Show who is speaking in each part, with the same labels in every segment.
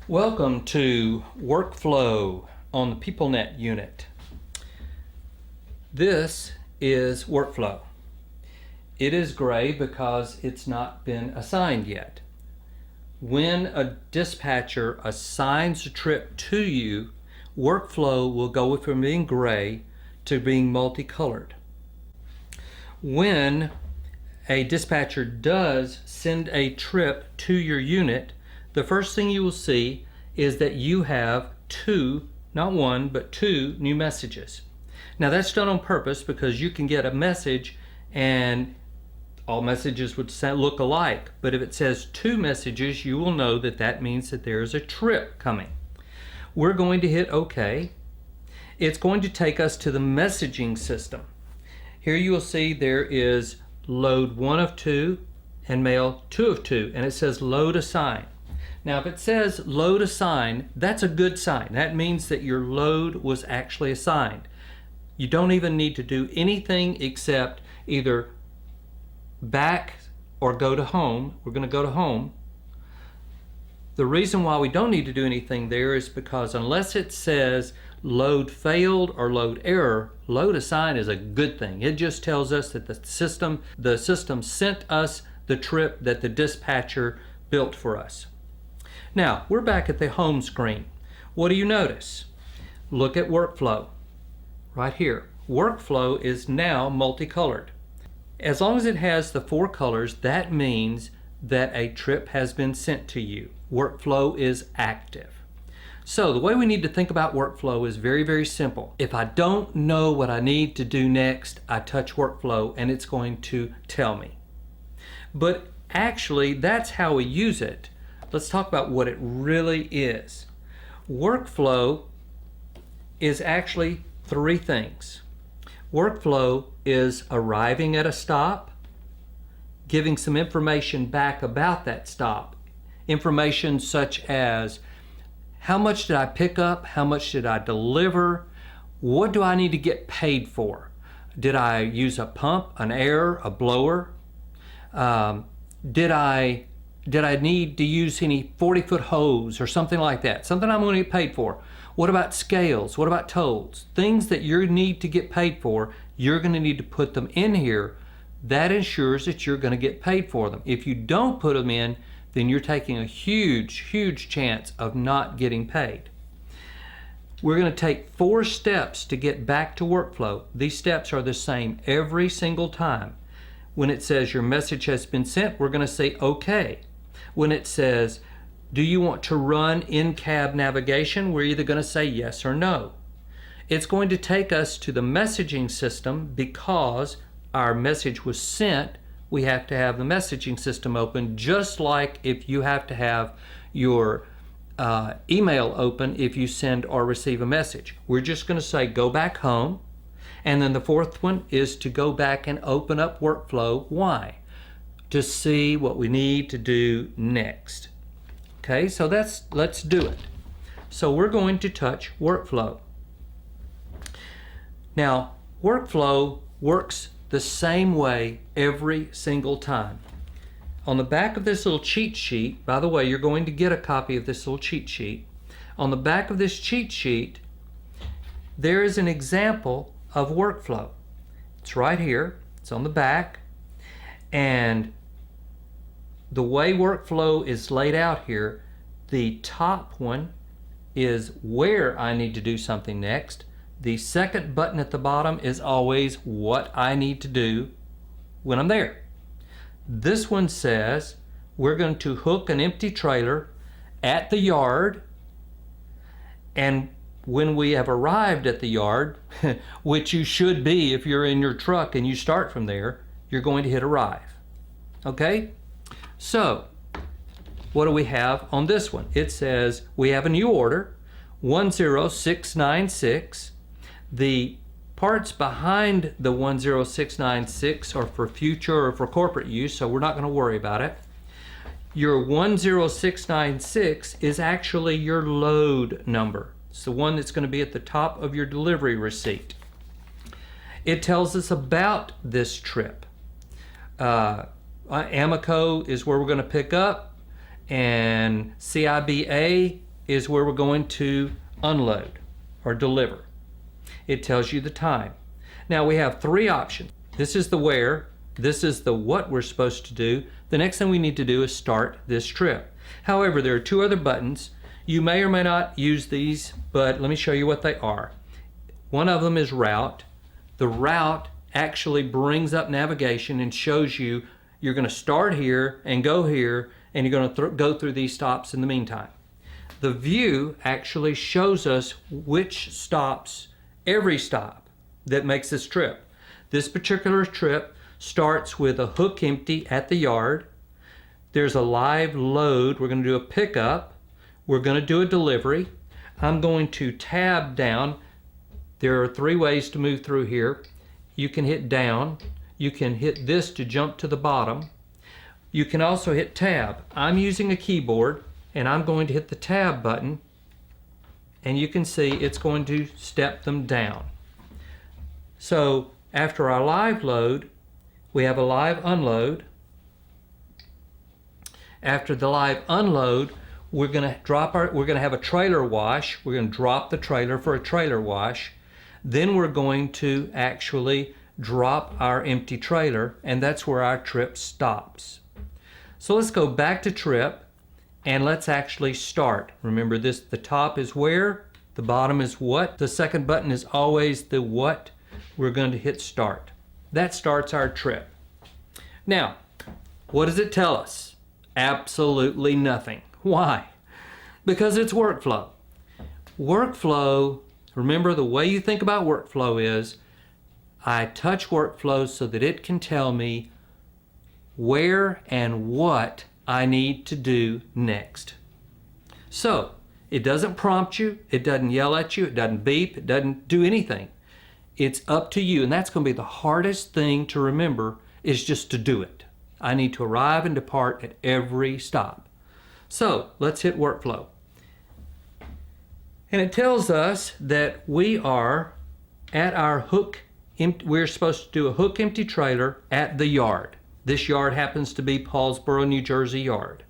Speaker 1: Welcome to Workflow on the PeopleNet unit. This is Workflow. It is gray because it's not been assigned yet. When a dispatcher assigns a trip to you, Workflow will go from being gray to being multicolored. When a dispatcher does send a trip to your unit, the first thing you will see is that you have two, not one, but two new messages. Now that's done on purpose because you can get a message and all messages would look alike, but if it says two messages, you will know that that means that there's a trip coming. We're going to hit OK. It's going to take us to the messaging system. Here you will see there is load 1 of 2 and mail 2 of 2, and it says load assign. Now if it says load assign, that's a good sign. That means that your load was actually assigned. You don't even need to do anything except either back or go to home. We're going to go to home. The reason why we don't need to do anything there is because unless it says load failed or load error, load assign is a good thing. It just tells us that the system sent us the trip that the dispatcher built for us. Now, we're back at the home screen. What do you notice? Look at Workflow right here. Workflow is now multicolored. As long as it has the 4 colors, that means that a trip has been sent to you. Workflow is active. So the way we need to think about Workflow is very, very simple. If I don't know what I need to do next, I touch Workflow and it's going to tell me. But actually, that's how we use it. Let's talk about what it really is. Workflow is actually 3 things. Workflow is arriving at a stop, giving some information back about that stop. Information such as how much did I pick up, how much did I deliver, what do I need to get paid for? Did I use a pump, an air, a blower? Did I need to use any 40-foot hose or something like that? Something I'm going to get paid for. What about scales? What about tolls? Things that you need to get paid for, you're going to need to put them in here. That ensures that you're going to get paid for them. If you don't put them in, then you're taking a huge, huge chance of not getting paid. We're going to take 4 steps to get back to Workflow. These steps are the same every single time. When it says your message has been sent, we're going to say OK. When it says, do you want to run in-cab navigation, we're either going to say yes or no. It's going to take us to the messaging system because our message was sent. We have to have the messaging system open, just like if you have to have your email open if you send or receive a message. We're just going to say go back home. And then the 4th one is to go back and open up Workflow. Why? To see what we need to do next. Okay, so let's do it. So we're going to touch Workflow. Now, Workflow works the same way every single time. On the back of this little cheat sheet, by the way, you're going to get a copy of this little cheat sheet. On the back of this cheat sheet, there is an example of Workflow. It's right here. It's on the back. And the way Workflow is laid out here, the top one is where I need to do something next. The second button at the bottom is always what I need to do when I'm there. This one says we're going to hook an empty trailer at the yard, and when we have arrived at the yard, which you should be if you're in your truck and you start from there, you're going to hit arrive. Okay? So, what do we have on this one? It says we have a new order, 10696. The parts behind the 10696 are for future or for corporate use, so we're not going to worry about it. Your 10696 is actually your load number. It's the one that's going to be at the top of your delivery receipt. It tells us about this trip. Amico is where we're going to pick up, and CIBA is where we're going to unload or deliver. It tells you the time. Now we have three options. This is the where, this is the what we're supposed to do. The next thing we need to do is start this trip. However, there are two other buttons. You may or may not use these, but let me show you what they are. One of them is route. The route actually brings up navigation and shows you you're going to start here and go here, and you're going to go through these stops in the meantime. The view actually shows us which stops, every stop that makes this trip. This particular trip starts with a hook empty at the yard. There's a live load. We're going to do a pickup. We're going to do a delivery. I'm going to tab down. There are three ways to move through here. You can hit down. You can hit this to jump to the bottom. You can also hit tab. I'm using a keyboard and I'm going to hit the tab button, and you can see it's going to step them down. So after our live load, we have a live unload. After the live unload, we're going to have a trailer wash. We're going to drop the trailer for a trailer wash. Then we're going to actually drop our empty trailer, and that's where our trip stops. So let's go back to trip and let's actually start. Remember this, the top is where, the bottom is what. The second button is always the what. We're going to hit start. That starts our trip. Now, what does it tell us? Absolutely nothing. Why? Because it's workflow. Workflow, remember the way you think about workflow is, I touch workflow so that it can tell me where and what I need to do next. So, it doesn't prompt you, it doesn't yell at you, it doesn't beep, it doesn't do anything. It's up to you, and that's going to be the hardest thing to remember, is just to do it. I need to arrive and depart at every stop. So, let's hit workflow. And it tells us that we are at our hook, we're supposed to do a hook empty trailer at the yard. This yard happens to be Paulsboro, New Jersey yard.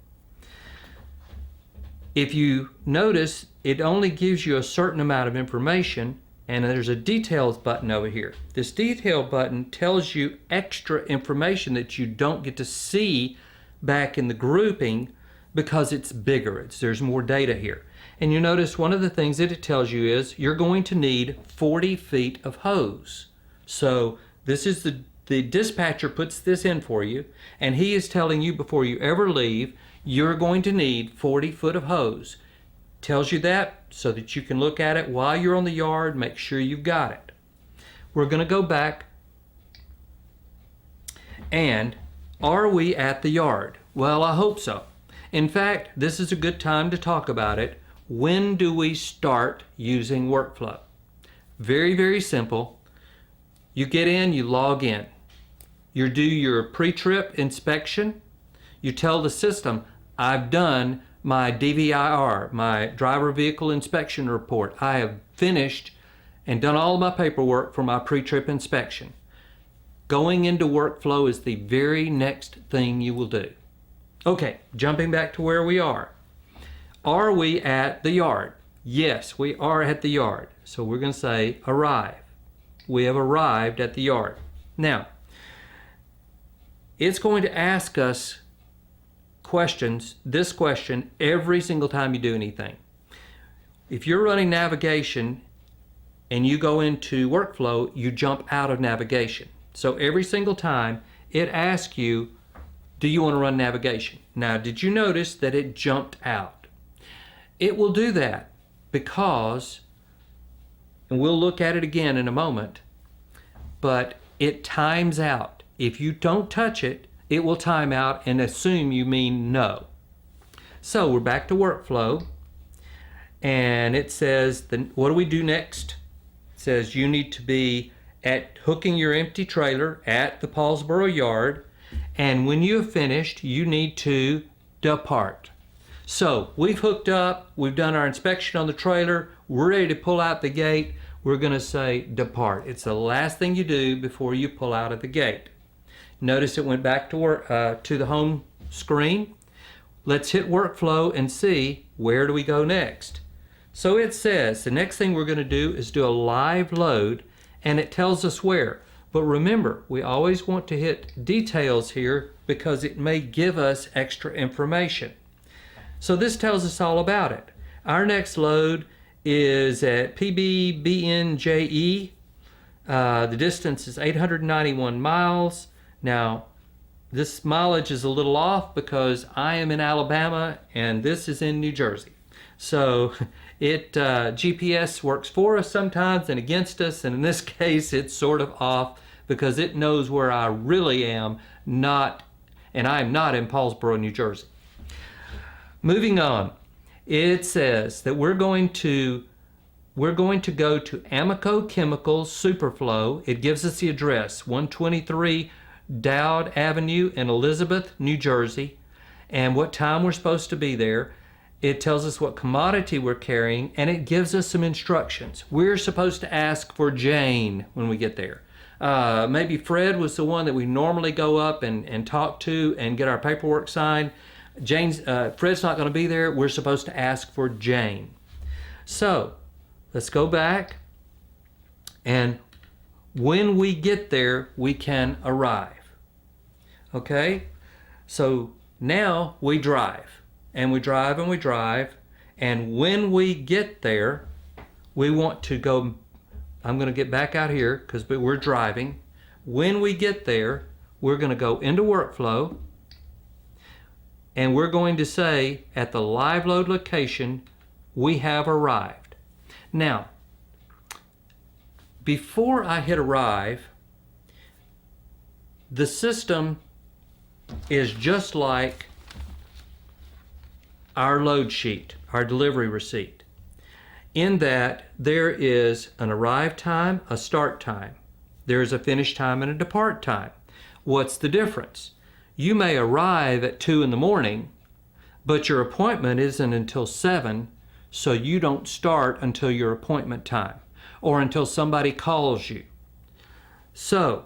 Speaker 1: If you notice, it only gives you a certain amount of information, and there's a details button over here. This detail button tells you extra information that you don't get to see back in the grouping because it's bigger. There's more data here. And you notice one of the things that it tells you is you're going to need 40 feet of hose. So this is the dispatcher puts this in for you, and he is telling you before you ever leave, you're going to need 40 foot of hose. Tells you that so that you can look at it while you're on the yard, make sure you've got it. We're going to go back, and are we at the yard? Well, I hope so. In fact, this is a good time to talk about it. When do we start using workflow? Very, very simple. You get in, you log in. You do your pre-trip inspection. You tell the system, I've done my DVIR, my driver vehicle inspection report. I have finished and done all of my paperwork for my pre-trip inspection. Going into workflow is the very next thing you will do. Okay, jumping back to where we are. Are we at the yard? Yes, we are at the yard. So we're going to say arrive. We have arrived at the yard. Now, it's going to ask us this question every single time you do anything. If you're running navigation and you go into workflow, you jump out of navigation. So every single time it asks you, do you want to run navigation? Now, did you notice that it jumped out? It will do that because, and we'll look at it again in a moment, but it times out. If you don't touch it, it will time out and assume you mean no. So we're back to workflow, and it says, what do we do next? It says you need to be at hooking your empty trailer at the Paulsboro yard, and when you have finished, you need to depart. So we've hooked up, we've done our inspection on the trailer, we're ready to pull out the gate. We're going to say depart. It's the last thing you do before you pull out of the gate. Notice it went back to the home screen. let's hit workflow and see where do we go next. So it says the next thing we're going to do is do a live load, and it tells us where. But remember, we always want to hit details here because it may give us extra information. So this tells us all about it. Our next load is at PBBNJE. The distance is 891 miles. Now, this mileage is a little off because I am in Alabama and this is in New Jersey. So GPS works for us sometimes and against us, and in this case it's sort of off because it knows where I really am, and I am not in Paulsboro, New Jersey. Moving on, it says that we're going to go to Amoco Chemicals Superflow. It gives us the address, 123 Dowd Avenue in Elizabeth, New Jersey, and what time we're supposed to be there. It tells us what commodity we're carrying, and it gives us some instructions. We're supposed to ask for Jane when we get there. Maybe Fred was the one that we normally go up and talk to and get our paperwork signed. Fred's not going to be there. We're supposed to ask for Jane. So let's go back, and when we get there, we can arrive. Okay? So now we drive, and we drive, and we drive, and when we get there, we want to go. I'm going to get back out here because we're driving. When we get there, we're going to go into workflow, and we're going to say at the live load location, we have arrived. Now, before I hit arrive, the system is just like our load sheet, our delivery receipt, in that there is an arrive time, a start time. There's a finish time and a depart time. What's the difference? You may arrive at 2 in the morning, but your appointment isn't until 7, so you don't start until your appointment time or until somebody calls you. So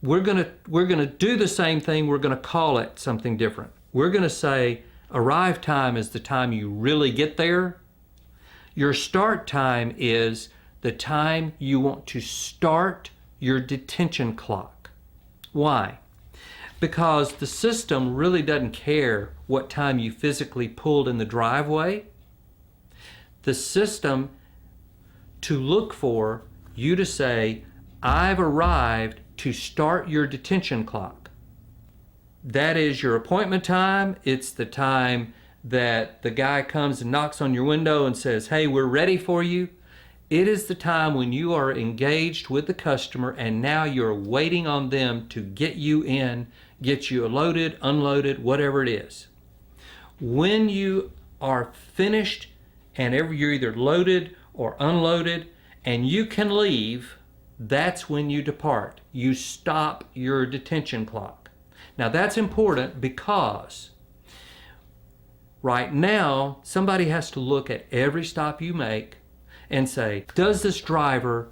Speaker 1: we're gonna do the same thing. We're gonna call it something different. We're gonna say arrive time is the time you really get there. Your start time is the time you want to start your detention clock. Why? Because the system really doesn't care what time you physically pulled in the driveway. The system to look for you to say, I've arrived, to start your detention clock. That is your appointment time. It's the time that the guy comes and knocks on your window and says, hey, we're ready for you. It is the time when you are engaged with the customer and now you're waiting on them to get you in, get you loaded, unloaded, whatever it is. When you are finished and you're either loaded or unloaded and you can leave, that's when you depart. You stop your detention clock. Now that's important because right now somebody has to look at every stop you make and say, does this driver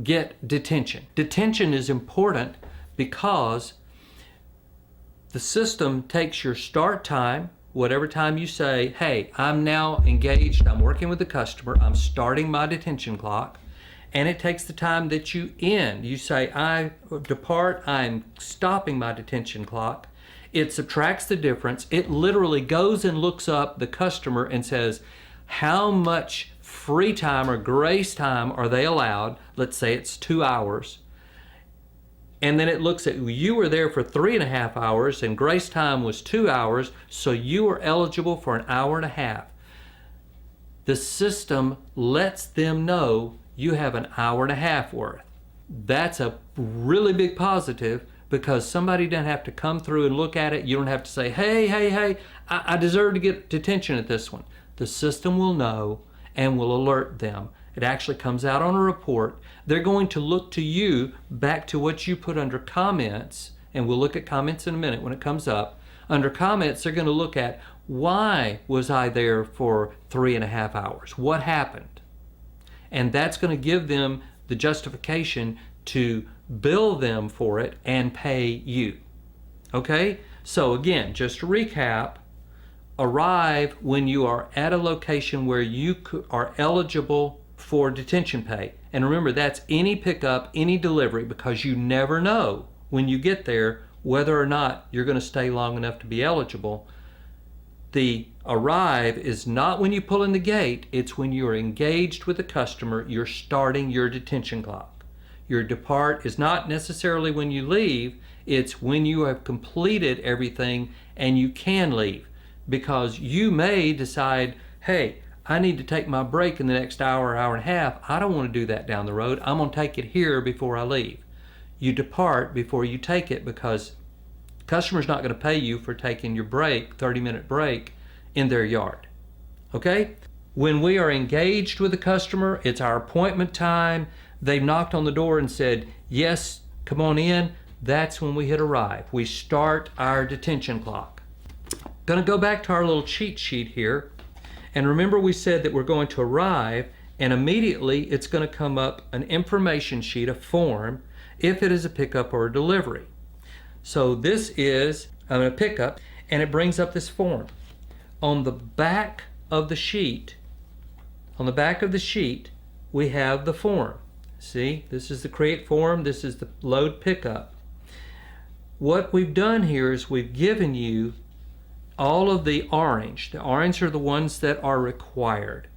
Speaker 1: get detention? Detention is important because the system takes your start time, whatever time you say, hey, I'm now engaged, I'm working with the customer, I'm starting my detention clock, and it takes the time that you end. You say, I depart, I'm stopping my detention clock. It subtracts the difference. It literally goes and looks up the customer and says, how much free time or grace time are they allowed? Let's say it's 2 hours. And then it looks at, you were there for 3.5 hours and grace time was 2 hours, so you are eligible for 1.5 hours. The system lets them know you have 1.5 hours worth. That's a really big positive because somebody doesn't have to come through and look at it. You don't have to say, hey, I deserve to get detention at this one. The system will know and will alert them. It actually comes out on a report. They're going to look to you back to what you put under comments, and we'll look at comments in a minute when it comes up. Under comments, they're going to look at, why was I there for 3.5 hours? What happened? And that's going to give them the justification to bill them for it and pay you. Okay? So again, just to recap, arrive when you are at a location where you are eligible for detention pay. And remember, that's any pickup, any delivery, because you never know when you get there whether or not you're going to stay long enough to be eligible. The arrive is not when you pull in the gate, it's when you're engaged with the customer, you're starting your detention clock. Your depart is not necessarily when you leave, it's when you have completed everything and you can leave. Because you may decide, hey, I need to take my break in the next hour, hour and a half. I don't want to do that down the road. I'm going to take it here before I leave. You depart before you take it because the customer's not going to pay you for taking your break, 30-minute break, in their yard. Okay? When we are engaged with the customer, it's our appointment time. They've knocked on the door and said, yes, come on in. That's when we hit arrive. We start our detention clock. Going to go back to our little cheat sheet here. And remember, we said that we're going to arrive, and immediately it's going to come up an information sheet, a form, if it is a pickup or a delivery. So this is a pickup, and it brings up this form. On the back of the sheet, we have the form. See, this is the create form, this is the load pickup. What we've done here is we've given you all of the orange. The orange are the ones that are required.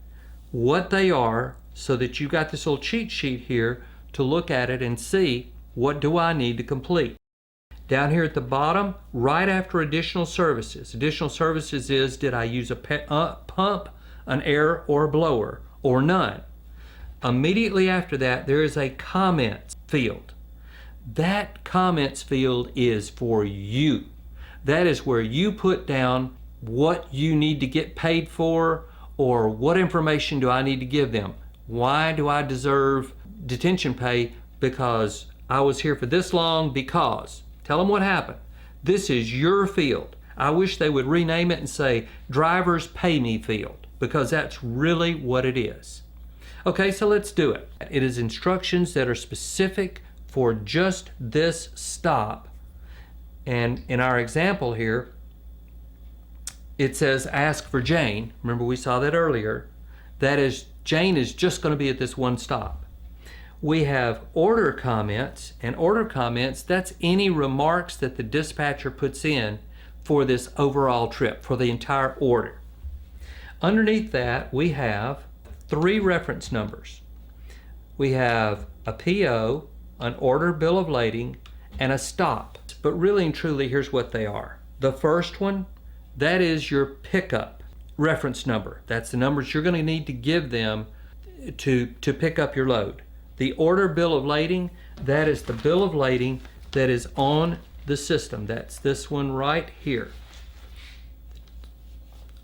Speaker 1: What they are, so that you got this little cheat sheet here to look at it and see, what do I need to complete? Down here at the bottom, right after additional services. Additional services is, did I use a pump, an air, or a blower, or none? Immediately after that, there is a comments field. That comments field is for you. That is where you put down what you need to get paid for, or what information do I need to give them. Why do I deserve detention pay? Because I was here for this long, because. Tell them what happened. This is your field. I wish they would rename it and say drivers pay me field, because that's really what it is. Okay, so let's do it. It is instructions that are specific for just this stop. And in our example here, it says ask for Jane. Remember, we saw that earlier. That is, Jane is just going to be at this one stop. We have order comments, and order comments, that's any remarks that the dispatcher puts in for this overall trip, for the entire order. Underneath that, we have 3 reference numbers. We have a PO, an order bill of lading, and a stop. But really and truly, here's what they are. The first one, that is your pickup reference number. That's the numbers you're going to need to give them to pick up your load. The order bill of lading, that is the bill of lading that is on the system. That's this one right here.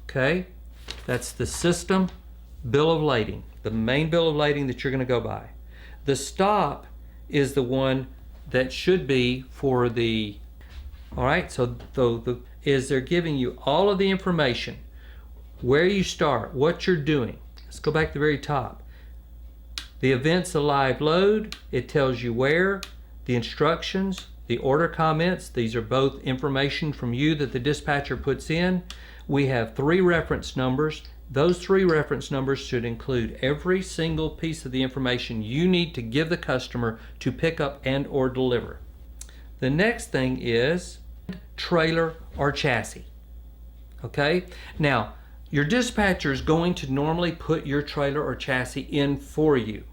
Speaker 1: Okay? That's the system bill of lading, the main bill of lading that you're going to go by. The stop is the one that should be for the, all right, so they're giving you all of the information, where you start, what you're doing. Let's go back to the very top. The event's a live load. It tells you where, the instructions, the order comments. These are both information from you that the dispatcher puts in. We have 3 reference numbers. Those 3 reference numbers should include every single piece of the information you need to give the customer to pick up and or deliver. The next thing is trailer or chassis. Okay? Now, your dispatcher is going to normally put your trailer or chassis in for you.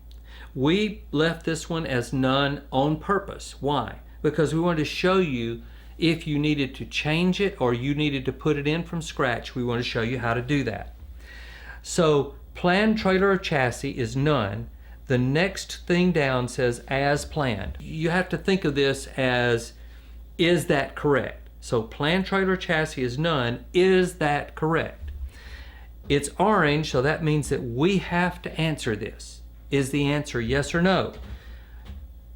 Speaker 1: We left this one as none on purpose. Why? Because we wanted to show you if you needed to change it or you needed to put it in from scratch. We want to show you how to do that. So planned trailer or chassis is none. The next thing down says as planned. You have to think of this as, is that correct? So planned trailer or chassis is none. Is that correct? It's orange, so that means that we have to answer this. Is the answer yes or no?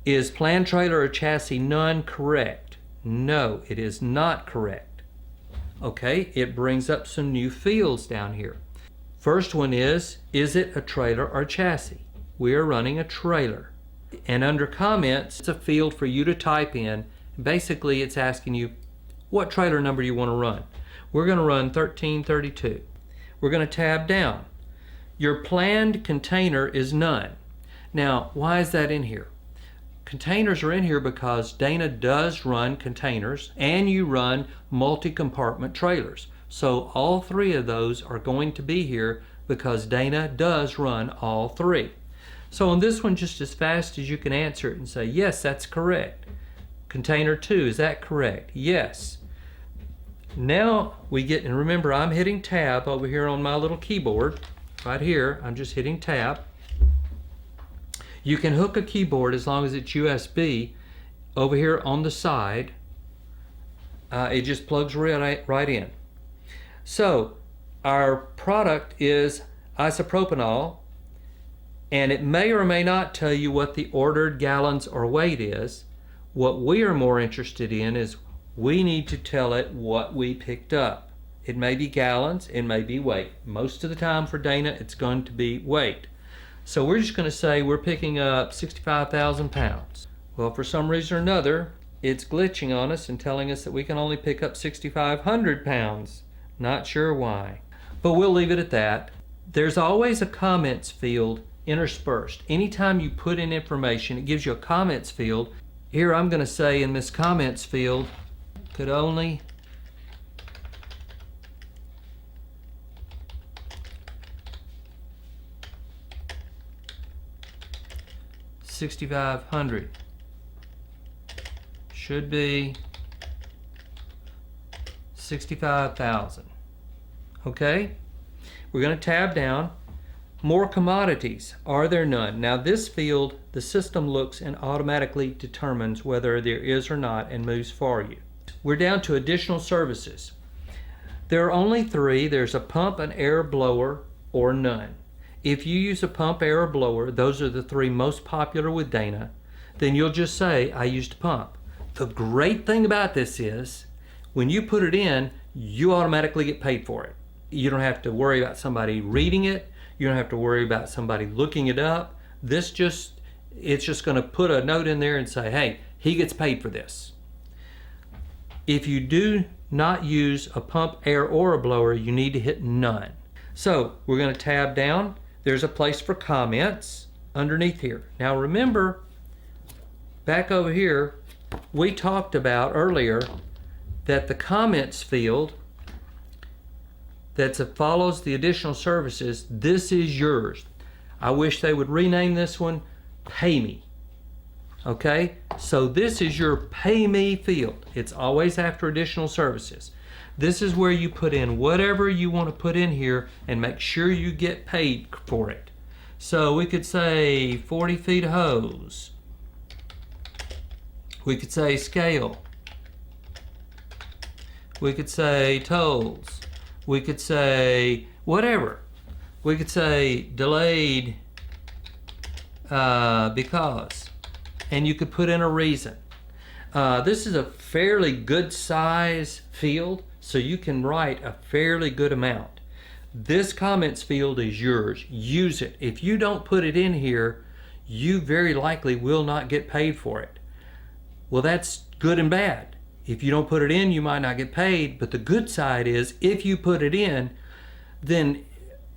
Speaker 1: Is planned trailer or chassis none correct? No, it is not correct. Okay, it brings up some new fields down here. First one is it a trailer or chassis? We are running a trailer. And under comments, it's a field for you to type in. Basically, it's asking you, what trailer number you want to run. We're going to run 1332. We're going to tab down. Your planned container is none. Now, why is that in here? Containers are in here because Dana does run containers and you run multi-compartment trailers. So all three of those are going to be here because Dana does run all three. So on this one, just as fast as you can answer it and say, yes, that's correct. Container 2, is that correct? Yes. Now we get, and remember I'm hitting tab over here on my little keyboard. Right here, I'm just hitting tab. You can hook a keyboard as long as it's USB over here on the side. It just plugs right in. So our product is isopropanol, and it may or may not tell you what the ordered gallons or weight is. What we are more interested in is we need to tell it what we picked up. It may be gallons, it may be weight. Most of the time for Dana, it's going to be weight. So we're just going to say we're picking up 65,000 pounds. Well, for some reason or another, it's glitching on us and telling us that we can only pick up 6,500 pounds. Not sure why, but we'll leave it at that. There's always a comments field interspersed. Anytime you put in information, it gives you a comments field. Here I'm going to say in this comments field, could only $6,500 should be 65,000. Okay, we're going to tab down. More commodities, are there none? Now this field, the system looks and automatically determines whether there is or not and moves for you. We're down to additional services. There are only three. There's a pump, an air blower, or none. If you use a pump, air, or blower, those are the three most popular with Dana, then you'll just say, I used a pump. The great thing about this is, when you put it in, you automatically get paid for it. You don't have to worry about somebody reading it. You don't have to worry about somebody looking it up. It's just going to put a note in there and say, hey, he gets paid for this. If you do not use a pump, air, or a blower, you need to hit none. So we're going to tab down. There's a place for comments underneath here. Now remember, back over here, we talked about earlier that the comments field that follows the additional services, this is yours. I wish they would rename this one Pay Me. Okay, so this is your Pay Me field. It's always after additional services. This is where you put in whatever you want to put in here and make sure you get paid for it. So we could say 40 feet of hose. We could say scale. We could say tolls. We could say whatever. We could say delayed because. And you could put in a reason. This is a fairly good size field, so you can write a fairly good amount. This comments field is yours. Use it. If you don't put it in here, you very likely will not get paid for it. Well, that's good and bad. If you don't put it in, you might not get paid, but the good side is if you put it in, then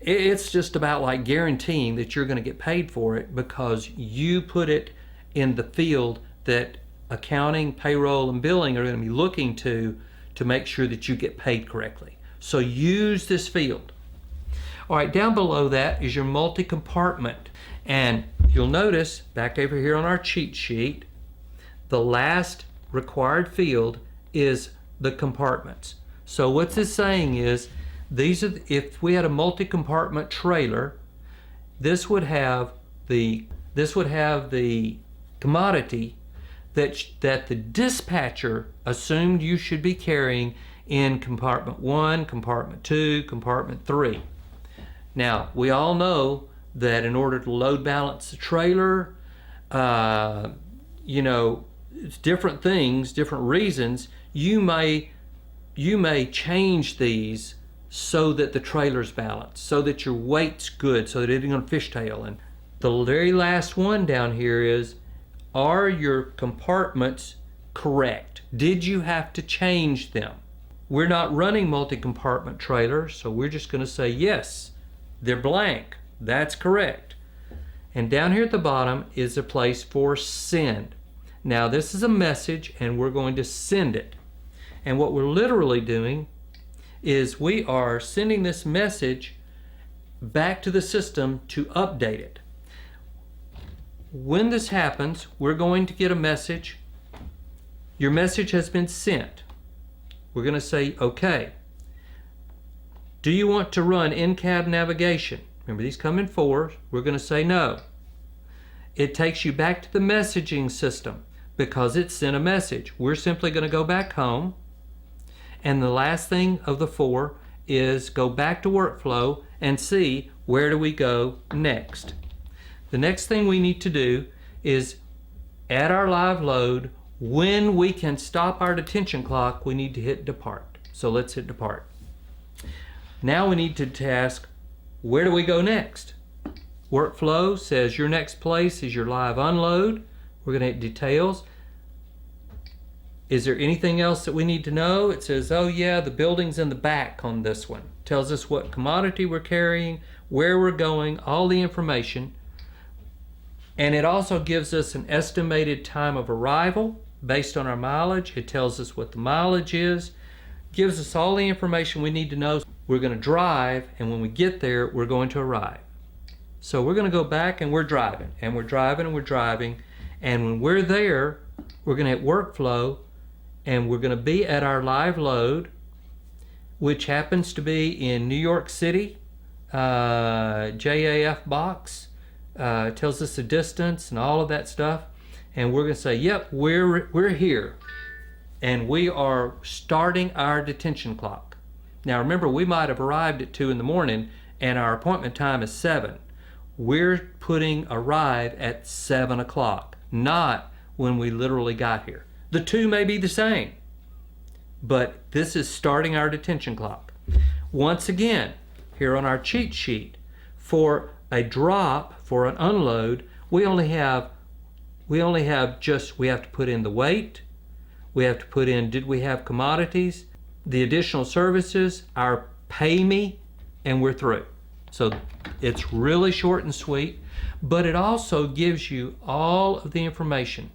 Speaker 1: it's just about like guaranteeing that you're going to get paid for it because you put it in the field that accounting, payroll, and billing are going to be looking to make sure that you get paid correctly. So use this field. All right, down below that is your multi-compartment. And you'll notice back over here on our cheat sheet, the last required field is the compartments. So what this is saying is, if we had a multi-compartment trailer, this would have the commodity that the dispatcher assumed you should be carrying in compartment 1, compartment 2, compartment 3. Now, we all know that in order to load balance the trailer, it's different things, different reasons, you may change these so that the trailer's balanced, so that your weight's good, so that it isn't going to fishtail. And the very last one down here is, are your compartments correct? Did you have to change them? We're not running multi-compartment trailers, so we're just going to say yes, they're blank. That's correct. And down here at the bottom is a place for send. Now this is a message and we're going to send it. And what we're literally doing is we are sending this message back to the system to update it. When this happens, we're going to get a message. Your message has been sent. We're going to say, okay. Do you want to run in-cab navigation? Remember, these come in fours. We're going to say no. It takes you back to the messaging system because it sent a message. We're simply going to go back home. And the last thing of the four is go back to workflow and see where do we go next. The next thing we need to do is add our live load. When we can stop our detention clock, we need to hit depart. So let's hit depart. Now we need to task, where do we go next? Workflow says your next place is your live unload. We're going to hit details. Is there anything else that we need to know? It says, oh yeah, the building's in the back on this one. Tells us what commodity we're carrying, where we're going, all the information. And it also gives us an estimated time of arrival based on our mileage. It tells us what the mileage is, gives us all the information we need to know. We're going to drive, and when we get there, we're going to arrive. So we're going to go back and we're driving, and we're driving, and we're driving. And when we're there, we're going to hit workflow, and we're going to be at our live load, which happens to be in New York City, JAF box. Tells us the distance and all of that stuff. And we're going to say, yep, we're here. And we are starting our detention clock. Now remember, we might have arrived at 2 in the morning and our appointment time is 7. We're putting arrive at 7 o'clock, not when we literally got here. The two may be the same, but this is starting our detention clock. Once again, here on our cheat sheet, for a drop, for an unload, we have to put in the weight, we have to put in did we have commodities, the additional services, our pay me, and we're through. So it's really short and sweet, but it also gives you all of the information.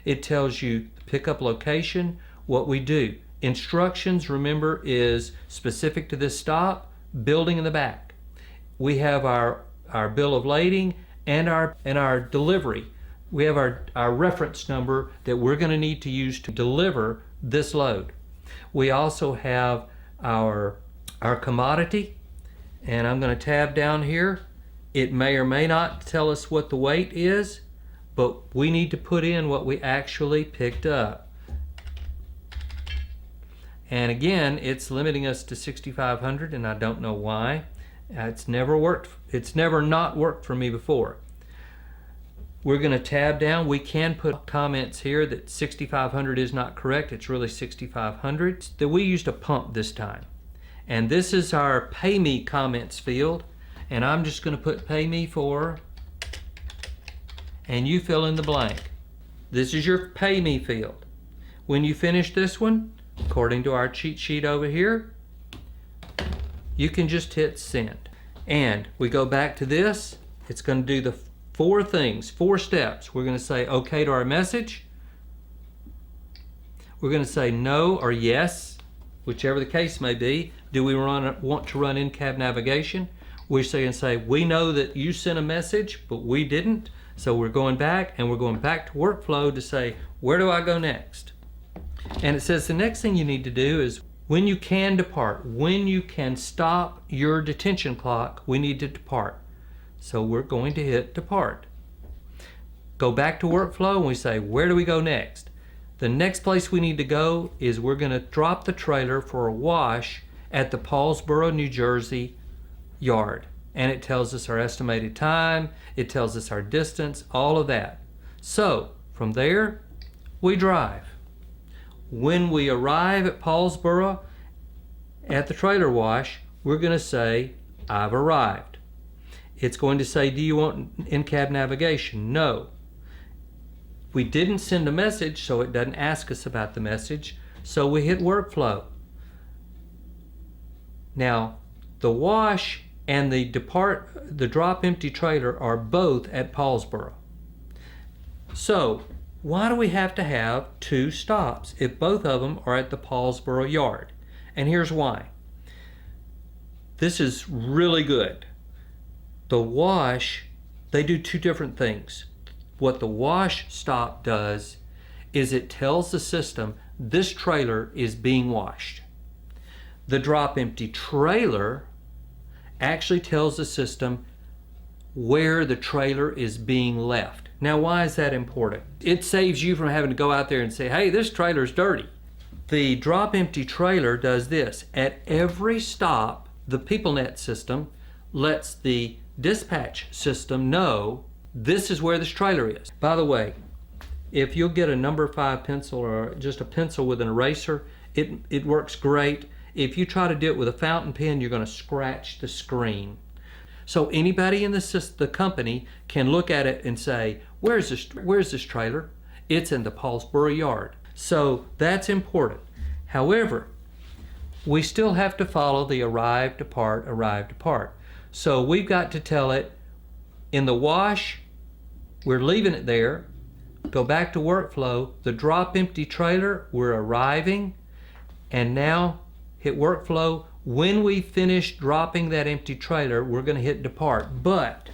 Speaker 1: It tells you the pickup location, what we do. Instructions, remember, is specific to this stop, building in the back. We have our bill of lading and our delivery. We have our reference number that we're going to need to use to deliver this load. We also have our commodity, and I'm going to tab down here. It may or may not tell us what the weight is, but we need to put in what we actually picked up. And again, it's limiting us to 6,500, and I don't know why. It's never worked. It's never not worked for me before. We're going to tab down. We can put comments here that 6,500 is not correct. It's really 6,500. That we used a pump this time. And this is our pay me comments field. And I'm just going to put pay me for, and you fill in the blank. This is your pay me field. When you finish this one, according to our cheat sheet over here, you can just hit send. And we go back to this. It's going to do the 4 things, 4 steps. We're going to say okay to our message. We're going to say no or yes, whichever the case may be. Do we want to run in-cab navigation? We're going to say we know that you sent a message, but we didn't. So we're going back, and we're going back to workflow to say, where do I go next? And it says the next thing you need to do is when you can depart, when you can stop your detention clock, we need to depart. So we're going to hit depart. Go back to workflow, and we say, where do we go next? The next place we need to go is we're going to drop the trailer for a wash at the Paulsboro, New Jersey yard. And it tells us our estimated time, it tells us our distance, all of that. So from there, we drive. When we arrive at Paulsboro at the trailer wash, we're going to say, I've arrived. It's going to say, do you want in-cab navigation? No. We didn't send a message, so it doesn't ask us about the message. So we hit workflow. Now, the wash and the drop empty trailer are both at Paulsboro. So why do we have to have two stops if both of them are at the Paulsboro yard? And here's why. This is really good. The wash, they do two different things. What the wash stop does is it tells the system this trailer is being washed. The drop empty trailer actually tells the system where the trailer is being left. Now, why is that important? It saves you from having to go out there and say, hey, this trailer's dirty. The drop empty trailer does this. At every stop, the PeopleNet system lets the dispatch system know this is where this trailer is. By the way, if you'll get a number 5 pencil or just a pencil with an eraser, it works great. If you try to do it with a fountain pen, you're going to scratch the screen. So anybody in the company can look at it and say, where's this trailer? It's in the Paulsboro yard. So that's important. However, we still have to follow the arrive, depart. So we've got to tell it in the wash, we're leaving it there. Go back to workflow, the drop empty trailer, we're arriving, and now hit workflow. When we finish dropping that empty trailer, we're going to hit depart. But I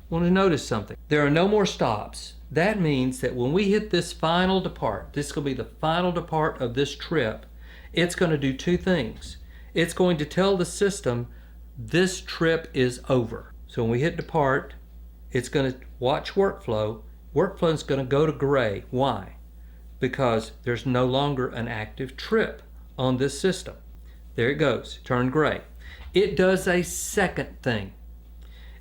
Speaker 1: want to notice something. There are no more stops. That means that when we hit this final depart, this is going to be the final depart of this trip, it's going to do two things. It's going to tell the system this trip is over. So when we hit depart, it's going to watch workflow. Workflow is going to go to gray. Why? Because there's no longer an active trip on this system. There it goes, turned gray. It does a second thing.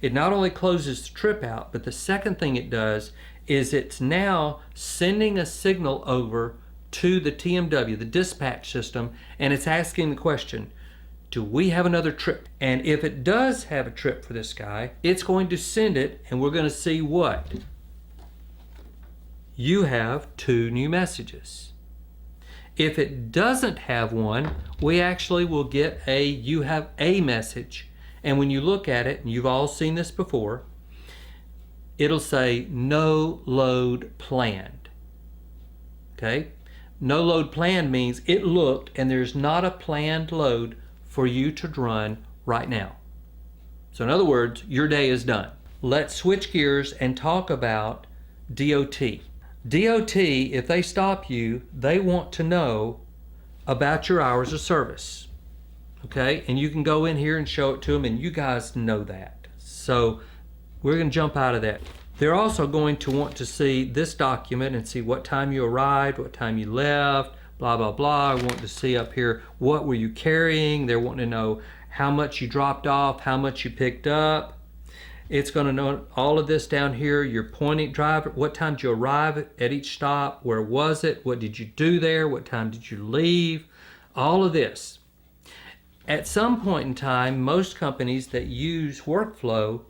Speaker 1: It not only closes the trip out, but the second thing it does is it's now sending a signal over to the TMW, the dispatch system, and it's asking the question, do we have another trip? And if it does have a trip for this guy, it's going to send it, and we're going to see what? You have 2 new messages. If it doesn't have one, we actually will get a you have a message. And when you look at it, and you've all seen this before, it'll say no load planned. Okay? No load planned means it looked and there's not a planned load for you to run right now. So in other words, your day is done. Let's switch gears and talk about DOT. DOT, if they stop you, they want to know about your hours of service. Okay, and you can go in here and show it to them, and you guys know that. So we're going to jump out of that. They're also going to want to see this document and see what time you arrived, what time you left, blah, blah, blah. I want to see up here, what were you carrying? They're wanting to know how much you dropped off, how much you picked up. It's going to know all of this down here. Your pointing driver, what time did you arrive at each stop? Where was it? What did you do there? What time did you leave? All of this. At some point in time, most companies that use workflow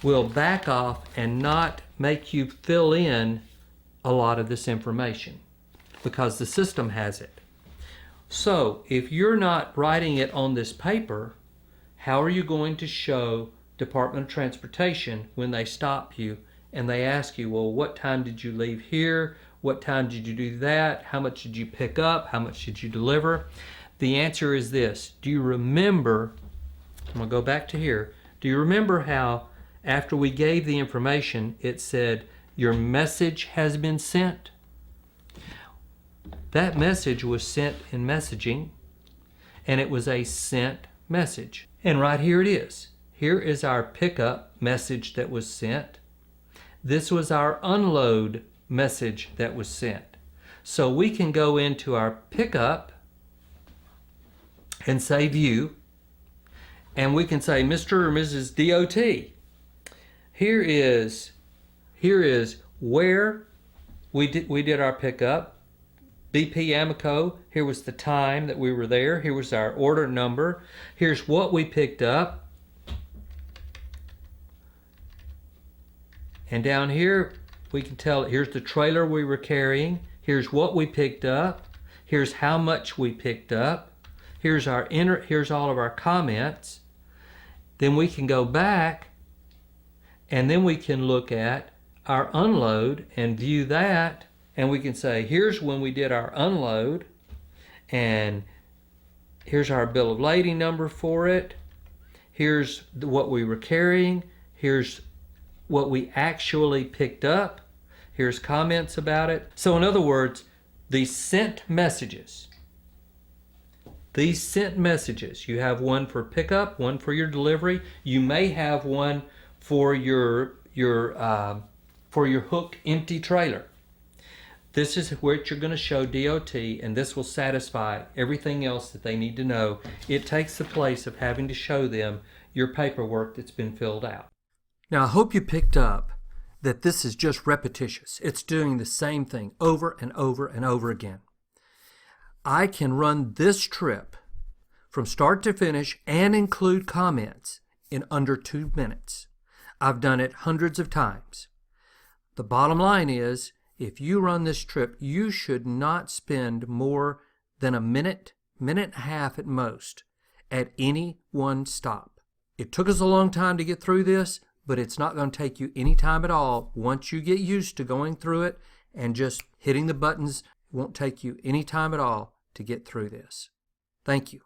Speaker 1: will back off and not make you fill in a lot of this information because the system has it. So if you're not writing it on this paper, how are you going to show Department of Transportation when they stop you and they ask you, well, what time did you leave here? What time did you do that? How much did you pick up? How much did you deliver? The answer is this. Do you remember, I'm going to go back to here. Do you remember how after we gave the information, it said, your message has been sent? That message was sent in messaging, and it was a sent message. And right here it is. Here is our pickup message that was sent. This was our unload message that was sent. So we can go into our pickup and say view, and we can say Mr. or Mrs. DOT. Here is where we did our pickup. BP Amico, here was the time that we were there. Here was our order number. Here's what we picked up. And down here, We can tell here's the trailer we were carrying, here's what we picked up, here's how much we picked up, here's all of our comments. Then we can go back and then we can look at our unload and view that, and we can say here's when we did our unload, and here's our bill of lading number for it, here's what we were carrying, here's what we actually picked up, here's comments about it. So in other words, these sent messages, you have one for pickup, one for your delivery. You may have one for your hooked empty trailer. This is what you're going to show DOT, and this will satisfy everything else that they need to know. It takes the place of having to show them your paperwork that's been filled out. Now, I hope you picked up that this is just repetitious. It's doing the same thing over and over and over again. I can run this trip from start to finish and include comments in under 2 minutes. I've done it hundreds of times. The bottom line is, if you run this trip, you should not spend more than a minute, minute and a half at most, at any one stop. It took us a long time to get through this, but it's not going to take you any time at all. Once you get used to going through it and just hitting the buttons, it won't take you any time at all to get through this. Thank you.